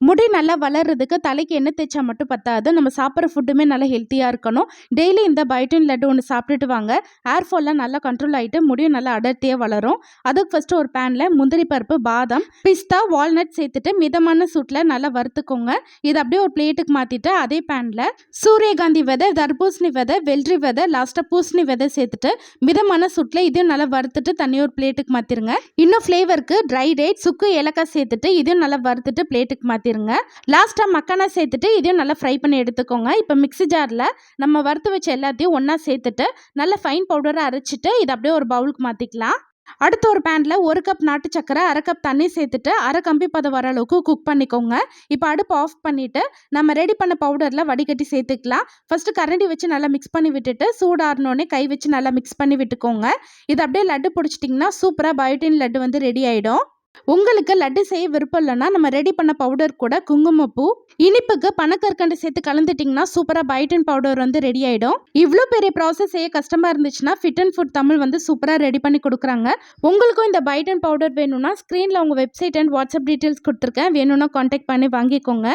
முடி நல்லா வளர்றதுக்கு தலைக்கு எண்ணெய் தேய்ச்சா மட்டும் பத்தாது, நம்ம சாப்பிட்ற ஃபுட்டுமே நல்லா ஹெல்த்தியாக இருக்கணும். டெய்லி இந்த பயோட்டின் லட்டு ஒன்று சாப்பிட்டுட்டு வாங்க. ஏர் ஃபால்லாம் நல்லா கண்ட்ரோல் ஆகிட்டு முடியும் நல்லா அடர்த்தியாக வளரும். அதுக்கு ஃபஸ்ட்டு ஒரு பேனில் முந்திரி பருப்பு, பாதாம், பிஸ்தா, வால்நட் சேர்த்துட்டு மிதமான சூட்டில் நல்லா வறுத்துக்கோங்க. இதை அப்படியே ஒரு பிளேட்டுக்கு மாற்றிட்டு அதே பேனில் சூரியகாந்தி விதை, தர்பூசணி விதை, வெள்ளரி விதை, லாஸ்ட்டாக பூசணி விதை சேர்த்துட்டு மிதமான சூட்டில் இதையும் நல்லா வறுத்துட்டு தனியாக ஒரு பிளேட்டுக்கு மாற்றிருங்க. இன்னும் ஃப்ளேவருக்கு ட்ரை டேட், சுக்கு, ஏலக்காய் சேர்த்துட்டு இதையும் நல்லா வறுத்துட்டு பிளேட்டுக்கு மாற்றிருங்க. லாஸ்ட்டாக மக்கானா சேர்த்துட்டு இதையும் நல்லா ஃப்ரை பண்ணி எடுத்துக்கோங்க. இப்போ மிக்ஸி ஜாரில் நம்ம வறுத்து வச்ச எல்லாத்தையும் ஒன்றா சேர்த்துட்டு நல்லா ஃபைன் பவுடரை அரைச்சிட்டு இதை அப்படியே ஒரு பவுலுக்கு மாற்றிக்கலாம். அடுத்து ஒரு பேனில் 1 கப் நாட்டு சக்கரை, 1/2 கப் தண்ணி சேர்த்துட்டு அரை கம்பி பதம் வர அளவுக்கு குக் பண்ணிக்கோங்க. இப்போ அடுப்பு ஆஃப் பண்ணிவிட்டு நம்ம ரெடி பண்ண பவுடரில் வடிகட்டி சேர்த்துக்கலாம். ஃபஸ்ட்டு கரண்டி வச்சு நல்லா மிக்ஸ் பண்ணி விட்டுட்டு சூடாறினோடனே கை வச்சு நல்லா மிக்ஸ் பண்ணி விட்டுக்கோங்க. இது அப்படியே லட்டு பிடிச்சிட்டிங்கன்னா சூப்பராக பயோட்டின் லட்டு வந்து ரெடி ஆகிடும். உங்களுக்கு லட்டு செய்ய விருப்பம் இல்லைன்னா நம்ம ரெடி பண்ண பவுடர் கூட குங்குமப்பூ, இனிப்புக்கு பனக்கற்கண்டு சேர்த்து கலந்துட்டிங்கன்னா சூப்பராக பயோட்டின் பவுடர் வந்து ரெடி ஆகிடும். இவ்வளோ பெரிய ப்ராசஸ் செய்ய கஷ்டமாக இருந்துச்சுன்னா ஃபிட் அண்ட் ஃபுட் தமிழ் வந்து சூப்பராக ரெடி பண்ணி கொடுக்குறாங்க. உங்களுக்கும் இந்த பயோட்டின் பவுடர் வேணும்னா ஸ்க்ரீனில் உங்கள் வெப்சைட் அண்ட் வாட்ஸ்அப் டீட்டெயில்ஸ் கொடுத்துருக்கேன். வேணும்னா கான்டாக்ட் பண்ணி வாங்கிக்கோங்க.